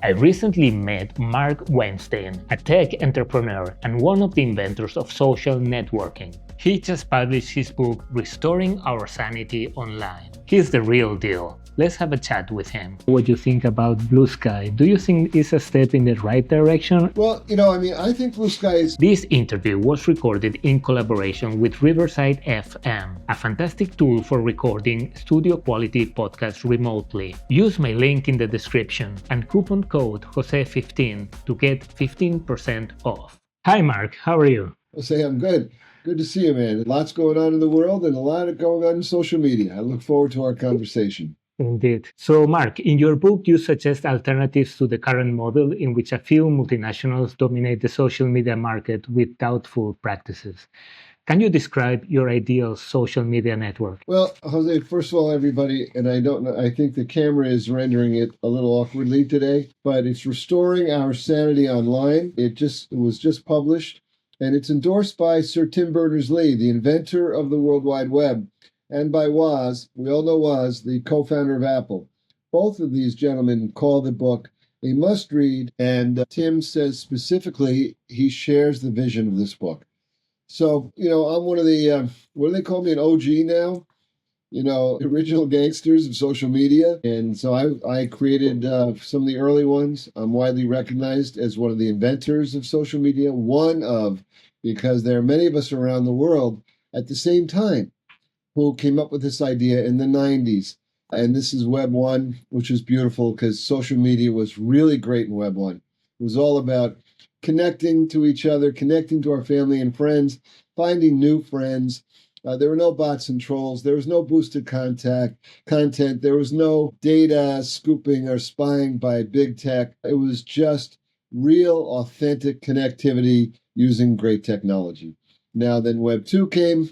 I recently met Mark Weinstein, a tech entrepreneur and one of the inventors of social networking. He just published his book, Restoring Our Sanity Online. He's the real deal. Let's have a chat with him. What do you think about Blue Sky? Do you think it's a step in the right direction? Well, I think Blue Sky is... This interview was recorded in collaboration with Riverside FM, a fantastic tool for recording studio quality podcasts remotely. Use my link in the description and coupon code Jose15 to get 15% off. Hi Mark, how are you? I'll say I'm good. Good to see you, man. Lots going on in the world and a lot going on in social media. I look forward to our conversation. Indeed. So, Mark, in your book, you suggest alternatives to the current model in which a few multinationals dominate the social media market with doubtful practices. Can you describe your ideal social media network? Well, Jose, first of all, everybody, and I don't know, I think the camera is rendering it a little awkwardly today, but it's Restoring Our Sanity Online. It was just published, and it's endorsed by Sir Tim Berners-Lee, the inventor of the World Wide Web, and by Woz. We all know Woz, the co-founder of Apple. Both of these gentlemen call the book a must-read, and Tim says specifically he shares the vision of this book. So, I'm one of the, what do they call me, an OG now? Original gangsters of social media. And so I created some of the early ones. I'm widely recognized as one of the inventors of social media, because there are many of us around the world at the same time who came up with this idea in the 90s. And this is Web 1, which is beautiful because social media was really great in Web 1. It was all about connecting to each other, connecting to our family and friends, finding new friends. There were no bots and trolls. There was no boosted content. There was no data scooping or spying by big tech. It was just real, authentic connectivity using great technology. Now, then Web 2 came.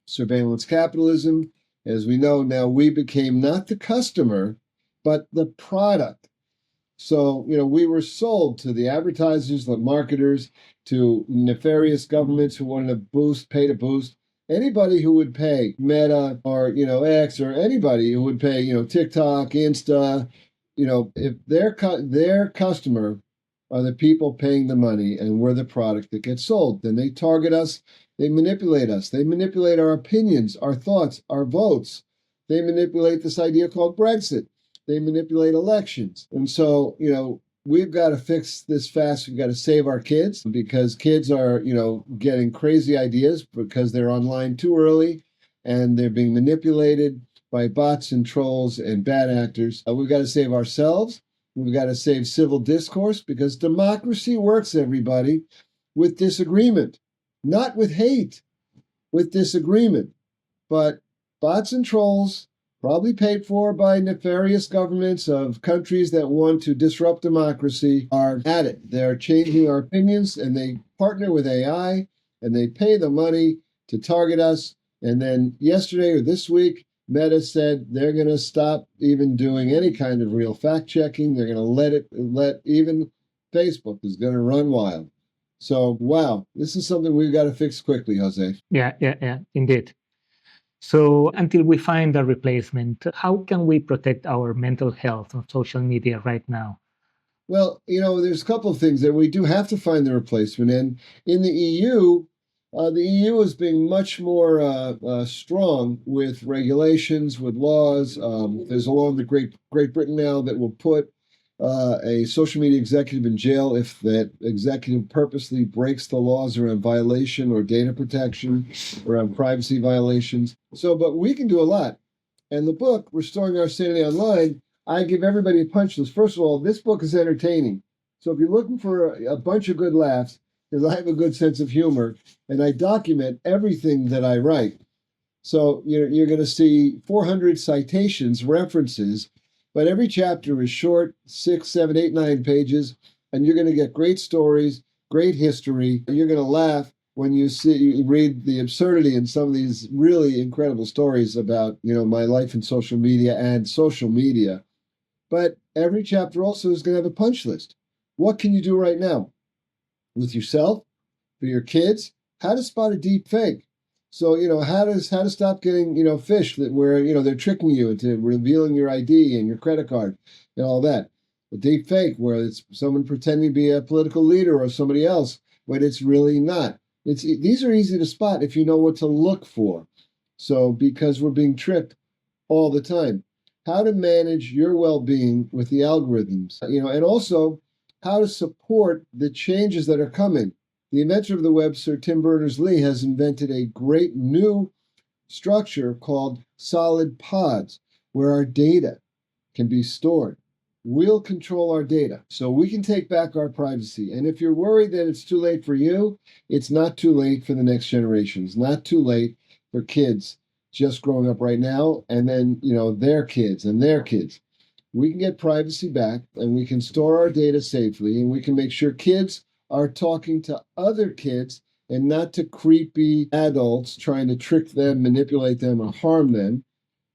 Surveillance capitalism. As we know, now we became not the customer, but the product. So, we were sold to the advertisers, the marketers, to nefarious governments who wanted to pay to boost. Anybody who would pay, Meta or, X, or anybody who would pay, TikTok, Insta, if their customer are the people paying the money and we're the product that gets sold, then they target us. They manipulate us. They manipulate our opinions, our thoughts, our votes. They manipulate this idea called Brexit. They manipulate elections. And so, we've got to fix this fast. We've got to save our kids because kids are, getting crazy ideas because they're online too early and they're being manipulated by bots and trolls and bad actors. We've got to save ourselves. We've got to save civil discourse because democracy works, everybody, with disagreement. Not with hate, with disagreement. But bots and trolls, probably paid for by nefarious governments of countries that want to disrupt democracy, are at it. They're changing our opinions, and they partner with AI, and they pay the money to target us. And then yesterday or this week, Meta said they're going to stop even doing any kind of real fact-checking. They're going to let even Facebook is going to run wild. So, wow, this is something we've got to fix quickly, Jose. Yeah, indeed. So, until we find a replacement, how can we protect our mental health on social media right now? Well, there's a couple of things there. We do have to find the replacement. And in the EU is being much more strong with regulations, with laws. There's a law in the Great Britain now that will put a social media executive in jail if that executive purposely breaks the laws around violation or data protection, around privacy violations. So, but we can do a lot. And the book, Restoring Our Sanity Online, I give everybody a punch list. First of all, this book is entertaining. So if you're looking for a bunch of good laughs, because I have a good sense of humor, and I document everything that I write. So you're going to see 400 citations, references, but every chapter is short, 6, 7, 8, 9 pages, and you're going to get great stories, great history. You're going to laugh when you read the absurdity in some of these really incredible stories about, my life in social media and social media. But every chapter also is going to have a punch list. What can you do right now with yourself, for your kids? How to spot a deep fake. So, how to stop getting, fish that where, they're tricking you into revealing your ID and your credit card and all that. a deep fake where it's someone pretending to be a political leader or somebody else, but it's really not. These are easy to spot if you know what to look for. So because we're being tricked all the time, how to manage your well-being with the algorithms, and also how to support the changes that are coming. The inventor of the web, Sir Tim Berners-Lee, has invented a great new structure called solid pods, where our data can be stored. We'll control our data so we can take back our privacy. And if you're worried that it's too late for you, it's not too late for the next generation. It's not too late for kids just growing up right now and then, their kids and their kids. We can get privacy back and we can store our data safely and we can make sure kids are talking to other kids and not to creepy adults trying to trick them, manipulate them, or harm them.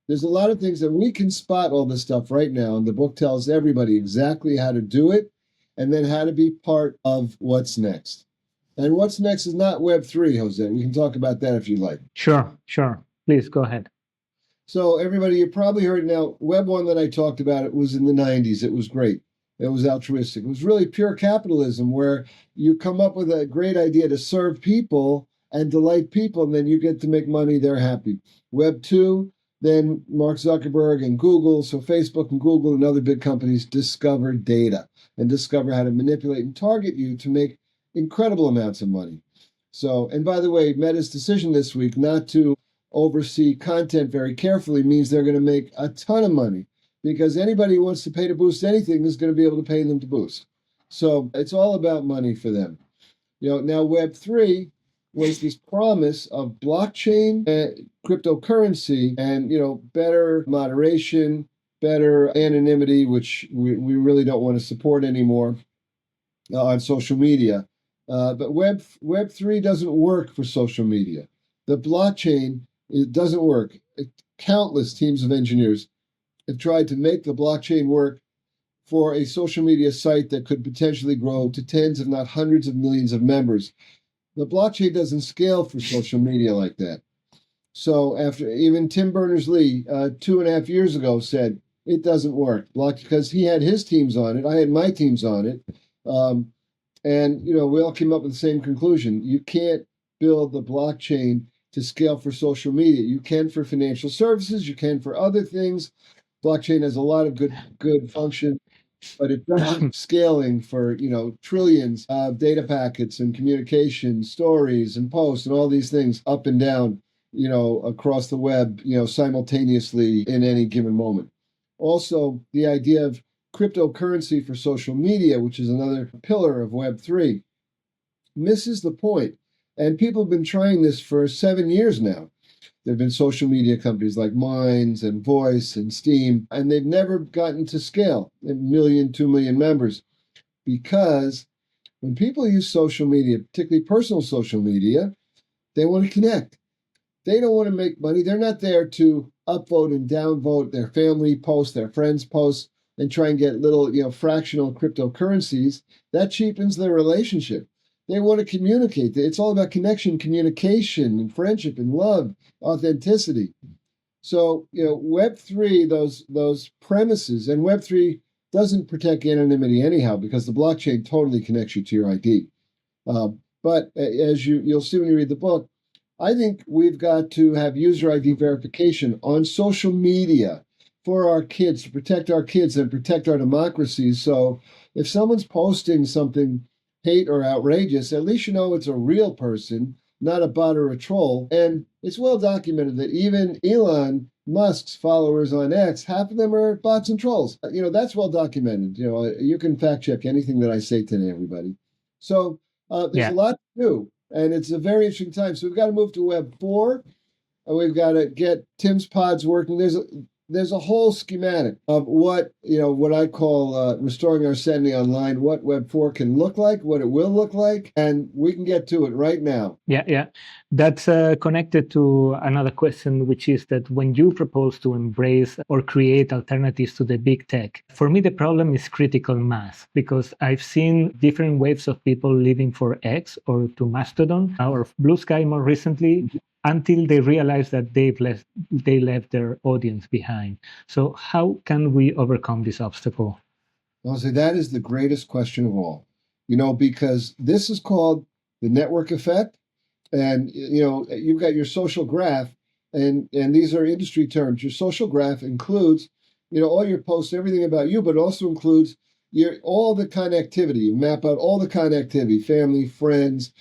There's a lot of things that we can spot all this stuff right now, and the book tells everybody exactly how to do it and then how to be part of what's next. And what's next is not Web3, Jose. We can talk about that if you like. Sure. Please go ahead. So, everybody, you probably heard now, Web 1 that I talked about, it was in the 90s. It was great. It was altruistic. It was really pure capitalism where you come up with a great idea to serve people and delight people, and then you get to make money. They're happy. Web 2, then Mark Zuckerberg and Google, so Facebook and Google and other big companies discover data and discover how to manipulate and target you to make incredible amounts of money. So, and by the way, Meta's decision this week not to oversee content very carefully means they're going to make a ton of money because anybody who wants to pay to boost anything is going to be able to pay them to boost. So it's all about money for them. Now Web3 was this promise of blockchain and cryptocurrency and, better moderation, better anonymity, which we really don't want to support anymore on social media. But Web3 doesn't work for social media. The blockchain, it doesn't work. Countless teams of engineers have tried to make the blockchain work for a social media site that could potentially grow to tens, if not hundreds of millions of members. The blockchain doesn't scale for social media like that. So after even Tim Berners-Lee 2.5 years ago said it doesn't work because he had his teams on it. I had my teams on it. And we all came up with the same conclusion. You can't build the blockchain to scale for social media. You can for financial services. You can for other things. Blockchain has a lot of good function, but it doesn't scaling for trillions of data packets and communication stories and posts and all these things up and down across the web simultaneously in any given moment. Also, the idea of cryptocurrency for social media, which is another pillar of Web3, misses the point. And people have been trying this for 7 years now. There have been social media companies like Minds and Voice and Steam, and they've never gotten to scale, 1 million, 2 million members, because when people use social media, particularly personal social media, they want to connect. They don't want to make money. They're not there to upvote and downvote their family posts, their friends' posts, and try and get little, fractional cryptocurrencies. That cheapens their relationship. They want to communicate. It's all about connection, communication, and friendship, and love, authenticity. So, Web3, those premises, and Web3 doesn't protect anonymity anyhow because the blockchain totally connects you to your ID. But as you'll see when you read the book, I think we've got to have user ID verification on social media for our kids, to protect our kids and protect our democracies. So if someone's posting something hate or outrageous, at least it's a real person, not a bot or a troll. And it's well documented that even Elon Musk's followers on X, half of them are bots and trolls. That's well documented. You can fact check anything that I say today, everybody. So there's a lot to do, and it's a very interesting time. So we've got to move to Web 4. We've got to get Tim's pods working. There's a whole schematic of what I call restoring our sanity online, what Web 4 can look like, what it will look like, and we can get to it right now. Yeah. That's connected to another question, which is that when you propose to embrace or create alternatives to the big tech, for me, the problem is critical mass, because I've seen different waves of people leaving for X or to Mastodon or Blue Sky more recently, until they realize that they left their audience behind. So how can we overcome this obstacle? I'll say that is the greatest question of all, because this is called the network effect. And you've got your social graph, and these are industry terms. Your social graph includes, all your posts, everything about you, but also includes your all the connectivity. You map out all the connectivity, family, friends,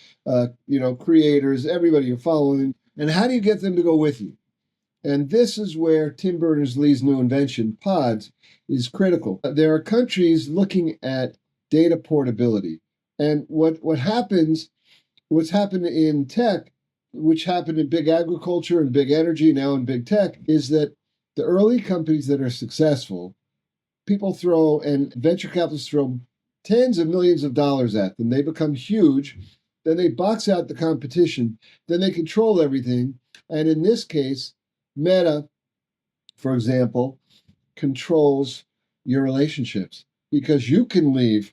creators, everybody you're following, and how do you get them to go with you? And this is where Tim Berners-Lee's new invention, pods, is critical. There are countries looking at data portability. And what's happened in tech, which happened in big agriculture and big energy, now in big tech, is that the early companies that are successful, people throw and venture capitalists throw tens of millions of dollars at them. They become huge. Then they box out the competition. Then they control everything. And in this case, Meta, for example, controls your relationships because you can leave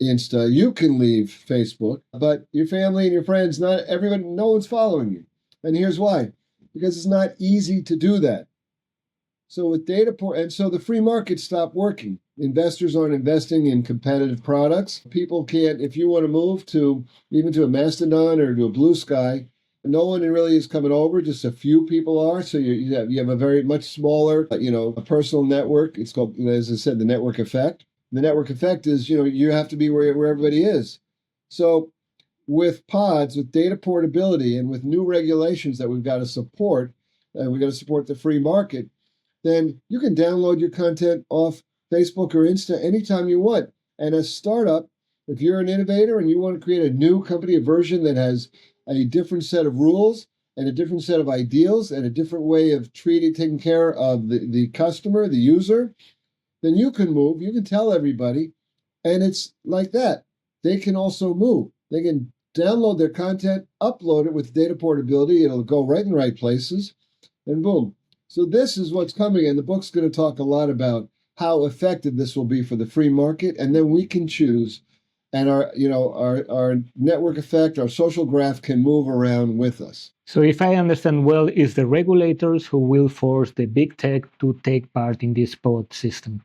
Insta, you can leave Facebook, but your family and your friends, not everyone, no one's following you. And here's why: because it's not easy to do that. So with and so the free market stopped working. Investors aren't investing in competitive products. People can't, if you want to move to even to a Mastodon or to a Blue Sky, no one really is coming over. Just a few people are. So you have a very much smaller, a personal network. It's called, as I said, the network effect. The network effect is, you have to be where everybody is. So with pods, with data portability, and with new regulations that we've got to support, and we've got to support the free market, then you can download your content off Facebook or Insta anytime you want. And as a startup, if you're an innovator and you want to create a new company, a version that has a different set of rules and a different set of ideals and a different way of taking care of the customer, the user, then you can move. You can tell everybody. And it's like that. They can also move. They can download their content, upload it with data portability. It'll go right in the right places, and boom. So this is what's coming, and the book's going to talk a lot about how effective this will be for the free market, and then we can choose, and our network effect, our social graph can move around with us. So if I understand well, it's the regulators who will force the big tech to take part in this pod system.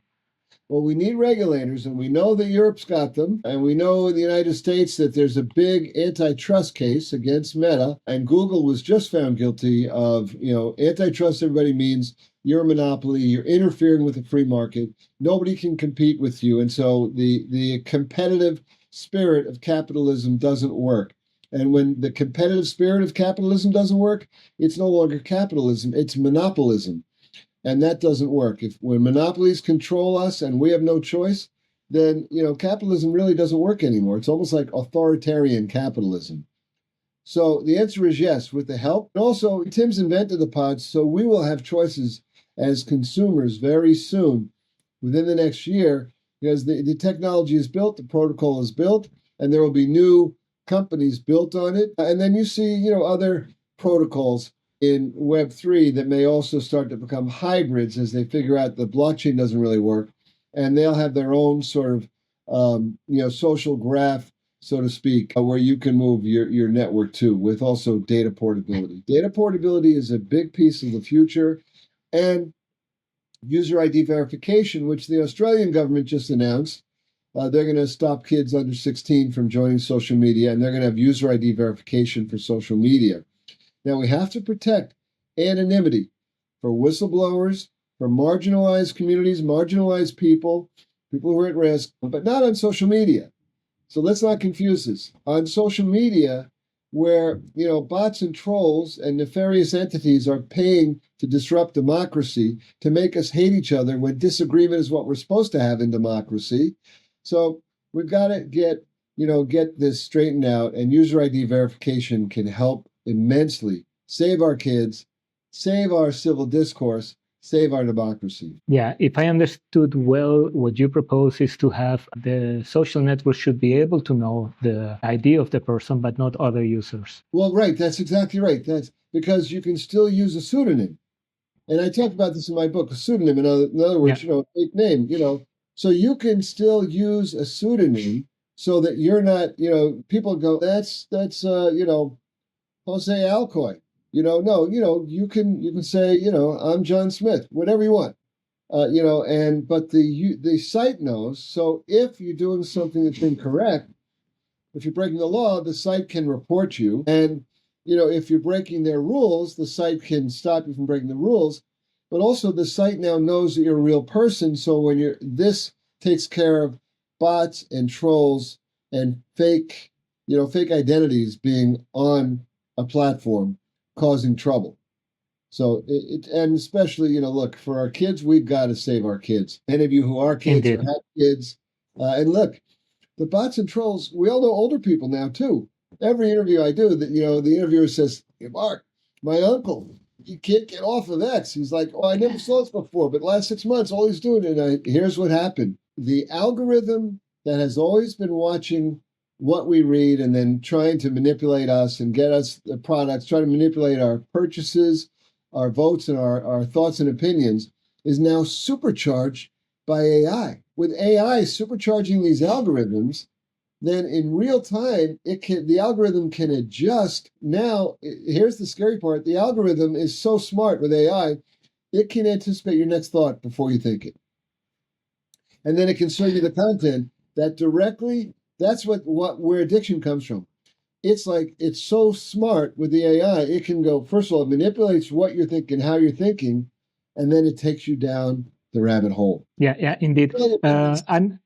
Well, we need regulators, and we know that Europe's got them, and we know in the United States that there's a big antitrust case against Meta, and Google was just found guilty of, antitrust. Everybody means you're a monopoly, you're interfering with the free market, nobody can compete with you, and so the competitive spirit of capitalism doesn't work. And when the competitive spirit of capitalism doesn't work, it's no longer capitalism, it's monopolism. And that doesn't work. When monopolies control us and we have no choice, then capitalism really doesn't work anymore. It's almost like authoritarian capitalism. So the answer is yes, with the help. And also, Tim's invented the pods, so we will have choices as consumers very soon, within the next year, because the technology is built, the protocol is built, and there will be new companies built on it. And then you see, other protocols in Web3 that may also start to become hybrids as they figure out the blockchain doesn't really work, and they'll have their own sort of social graph, so to speak, where you can move your network to, with also data portability. Data portability is a big piece of the future, and user ID verification, which the Australian government just announced. They're going to stop kids under 16 from joining social media, and they're going to have user ID verification for social media. Now, we have to protect anonymity for whistleblowers, for marginalized communities, marginalized people who are at risk, but not on social media. So let's not confuse this. On social media, where bots and trolls and nefarious entities are paying to disrupt democracy, to make us hate each other when disagreement is what we're supposed to have in democracy. So we've got to get this straightened out, and user ID verification can help immensely save our kids, save our civil discourse, save our democracy. Yeah, if I understood well, what you propose is to have the social network should be able to know the ID of the person, but not other users. Well, right, that's exactly right. That's because you can still use a pseudonym. And I talk about this in my book, a pseudonym, in other words, a fake name, So you can still use a pseudonym so that you're not, people go, that's Jose Alcoy. No, you can say, I'm John Smith, whatever you want. but the site knows. So if you're doing something that's incorrect, if you're breaking the law, the site can report you. And, if you're breaking their rules, the site can stop you from breaking the rules. But also the site now knows that you're a real person. So this takes care of bots and trolls and fake identities being on a platform causing trouble. So and especially, look, for our kids, we've got to save our kids. Any of you who are kids or Indeed. have kids, and look, the bots and trolls, we all know older people now too. Every interview I do, that the interviewer says, "Hey, Mark, my uncle, he can't get off of X." He's like, "Oh, I never saw this before, but last 6 months, all he's doing," and here's what happened. The algorithm that has always been watching what we read and then trying to manipulate us and get us the products, trying to manipulate our purchases, our votes, and our thoughts and opinions, is now supercharged by AI. With AI supercharging these algorithms, then in real time, the algorithm can adjust. Now, here's the scary part: the algorithm is so smart with AI, it can anticipate your next thought before you think it, and then it can show you the content that directly. That's where addiction comes from. It's so smart with the AI. It can go, first of all, it manipulates what you're thinking, how you're thinking, and then it takes you down the rabbit hole. Yeah, indeed. Really, And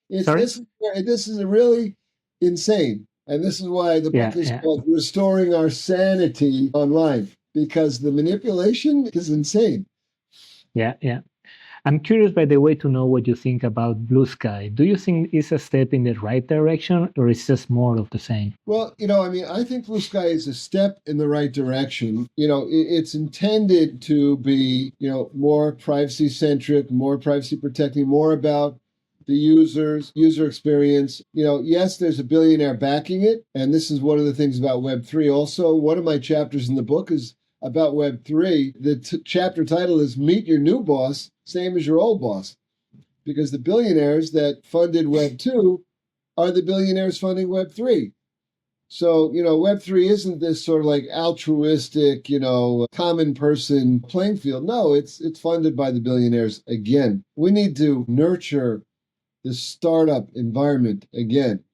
It's sorry. this is really insane, and this is why the book Yeah, is yeah, called "Restoring Our Sanity Online," because the manipulation is insane. yeah. I'm curious, by the way, to know what you think about Blue Sky. Do you think it's a step in the right direction, or it's just more of the same? Well, I think Blue Sky is a step in the right direction. It's intended to be, more privacy centric, more privacy protecting, more about the user experience. Yes, there's a billionaire backing it. And this is one of the things about Web3. Also, one of my chapters in the book is about Web3. The chapter title is Meet Your New Boss, Same as Your Old Boss. Because the billionaires that funded Web2 are the billionaires funding Web3. So, Web3 isn't this sort of like altruistic, common person playing field. No, it's funded by the billionaires again. We need to nurture the startup environment again.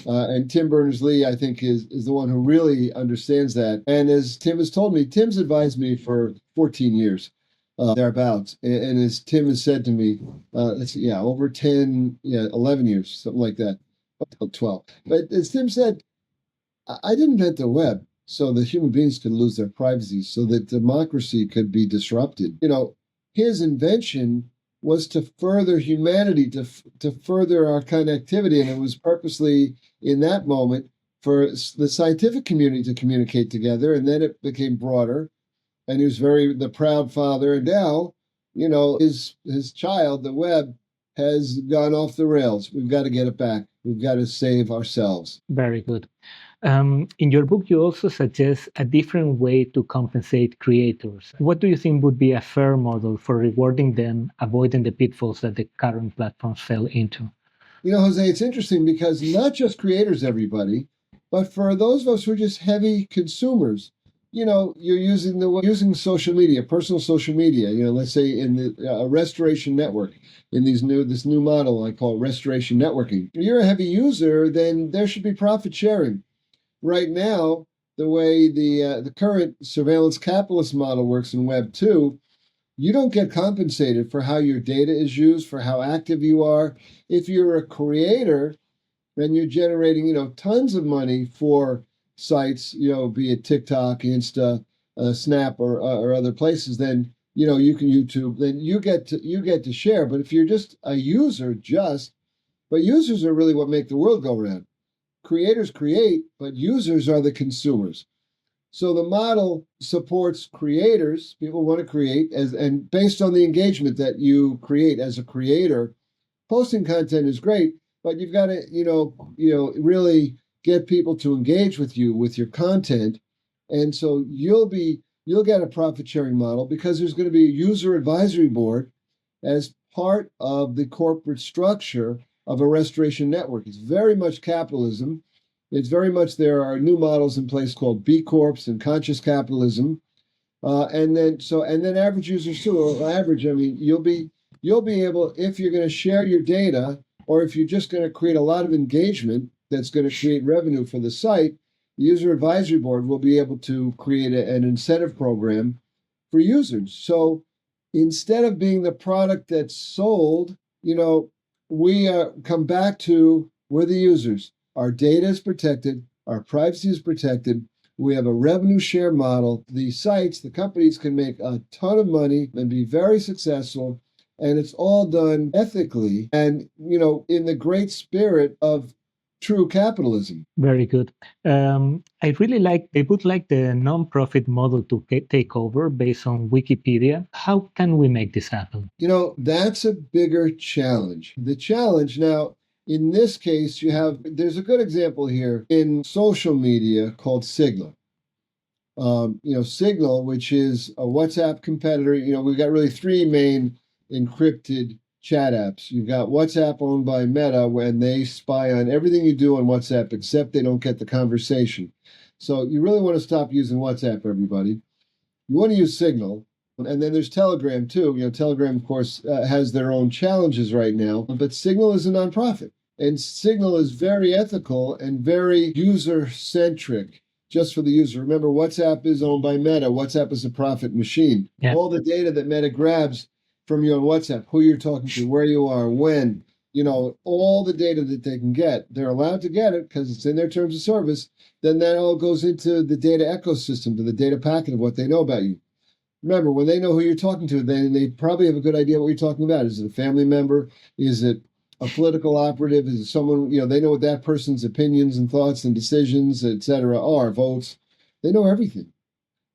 And Tim Berners-Lee, I think, is the one who really understands that. And as Tim has told me, Tim's advised me for 14 years, thereabouts. And as Tim has said to me, over 10, 11 years, something like that, 12. But as Tim said, I didn't invent the web so that human beings could lose their privacy, so that democracy could be disrupted. His invention was to further humanity, to further our connectivity, and it was purposely in that moment for the scientific community to communicate together, and then it became broader. And he was the proud father. And now, his child, the web, has gone off the rails. We've got to get it back. We've got to save ourselves. Very good. In your book, you also suggest a different way to compensate creators. What do you think would be a fair model for rewarding them, avoiding the pitfalls that the current platforms fell into? Jose, it's interesting because not just creators, everybody, but for those of us who are just heavy consumers, you're using social media, personal social media. Let's say in the restoration network, in this new model I call restoration networking. If you're a heavy user, then there should be profit sharing. Right now, the way the current surveillance capitalist model works in Web2, you don't get compensated for how your data is used, for how active you are. If you're a creator, then you're generating, tons of money for sites, be it TikTok, Insta, Snap, or other places. Then you can YouTube. Then you get to share. But if you're just a user, but users are really what make the world go round. Creators create, but users are the consumers. So the model supports creators. People want to create and based on the engagement that you create as a creator, posting content is great, but you've got to, really get people to engage with you with your content. And so you'll get a profit sharing model because there's going to be a user advisory board as part of the corporate structure of a restoration network. It's very much capitalism. It's very much, there are new models in place called B Corps and conscious capitalism. And then average users too. Well, average, I mean, you'll be able, if you're going to share your data, or if you're just going to create a lot of engagement that's going to create revenue for the site, the user advisory board will be able to create an incentive program for users. So instead of being the product that's sold, we come back to we're the users. Our data is protected, our privacy is protected. We have a revenue share model. The sites, the companies can make a ton of money and be very successful. And it's all done ethically and, in the great spirit of true capitalism. Very good. I would like the non-profit model to take over based on Wikipedia. How can we make this happen? That's a bigger challenge. The challenge now, in this case, there's a good example here in social media called Signal. Signal, which is a WhatsApp competitor. We've got really three main encrypted chat apps. You've got WhatsApp owned by Meta, when they spy on everything you do on WhatsApp, except they don't get the conversation. So you really want to stop using WhatsApp, everybody. You want to use Signal. And then there's Telegram too. Telegram, of course, has their own challenges right now, but Signal is a nonprofit. And Signal is very ethical and very user-centric, just for the user. Remember, WhatsApp is owned by Meta. WhatsApp is a profit machine. Yeah. All the data that Meta grabs from you on WhatsApp, who you're talking to, where you are, when, all the data that they can get, they're allowed to get it because it's in their terms of service. Then that all goes into the data ecosystem, to the data packet of what they know about you. Remember, when they know who you're talking to, then they probably have a good idea what you're talking about. Is it a family member? Is it a political operative? Is it someone, they know what that person's opinions and thoughts and decisions, etc., are, votes. They know everything.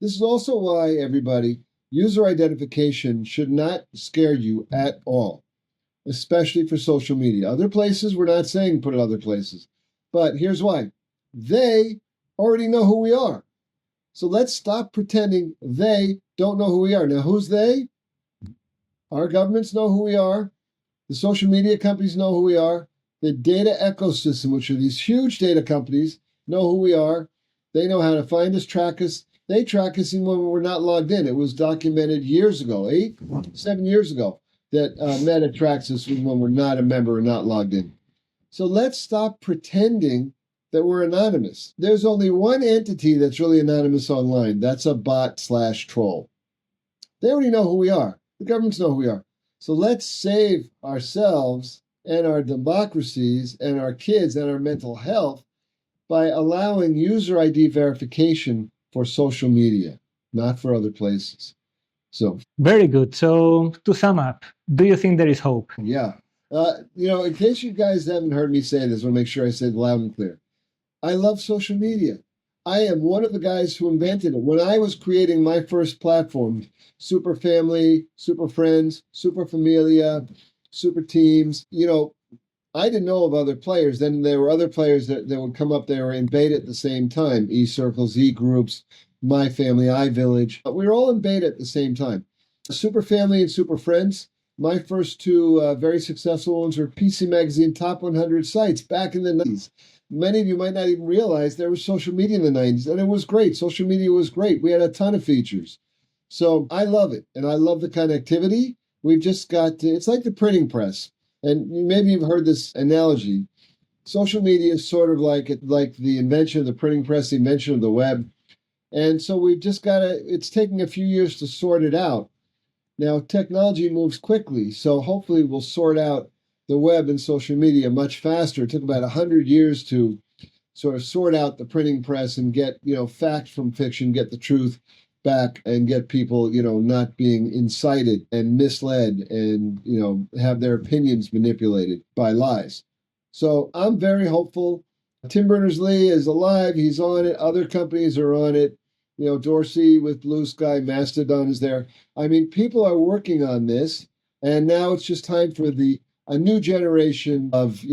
This is also why, everybody, user identification should not scare you at all, especially for social media. Other places, we're not saying put it other places. But here's why. They already know who we are. So let's stop pretending they don't know who we are. Now, who's they? Our governments know who we are. The social media companies know who we are. The data ecosystem, which are these huge data companies, know who we are. They know how to find us, track us. They track us even when we're not logged in. It was documented years ago, 7 years ago, that Meta tracks us even when we're not a member or not logged in. So let's stop pretending that we're anonymous. There's only one entity that's really anonymous online. That's a bot/troll. They already know who we are. The governments know who we are. So let's save ourselves and our democracies and our kids and our mental health by allowing user ID verification for social media, not for other places. So very good. So to sum up, do you think there is hope? Yeah. In case you guys haven't heard me say this, I want to make sure I say it loud and clear. I love social media. I am one of the guys who invented it. When I was creating my first platform, Super Family, Super Friends, Super Familia, Super Teams, I didn't know of other players. Then there were other players that would come up. They were in beta at the same time. E-Circles, E-Groups, My Family, iVillage. We were all in beta at the same time. Super Family and Super Friends. My first two very successful ones were PC Magazine Top 100 sites back in the 90s. Many of you might not even realize there was social media in the 90s, and it was great. Social media was great. We had a ton of features. So I love it, and I love the connectivity. We've just got to, it's like the printing press. And maybe you've heard this analogy. Social media is sort of like the invention of the printing press, the invention of the web. And so we've just got to, it's taking a few years to sort it out. Now, technology moves quickly, so hopefully we'll sort out the web and social media much faster. It took about 100 years to sort of sort out the printing press and get, fact from fiction, get the truth back, and get people, not being incited and misled and, have their opinions manipulated by lies. So I'm very hopeful. Tim Berners-Lee is alive. He's on it. Other companies are on it. Dorsey with Blue Sky, Mastodon is there. I mean, people are working on this, and now it's just time for a new generation of,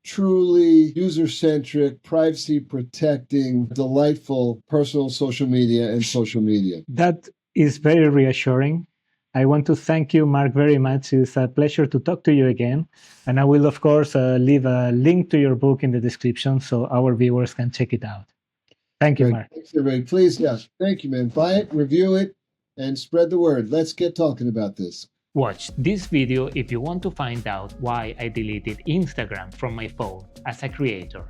truly user-centric, privacy-protecting, delightful personal social media and social media. That is very reassuring. I want to thank you, Mark, very much. It's a pleasure to talk to you again. And I will, of course, leave a link to your book in the description so our viewers can check it out. Thank you, Great. Mark. Thanks, everybody. Please, yeah. Thank you, man. Buy it, review it, and spread the word. Let's get talking about this. Watch this video if you want to find out why I deleted Instagram from my phone as a creator.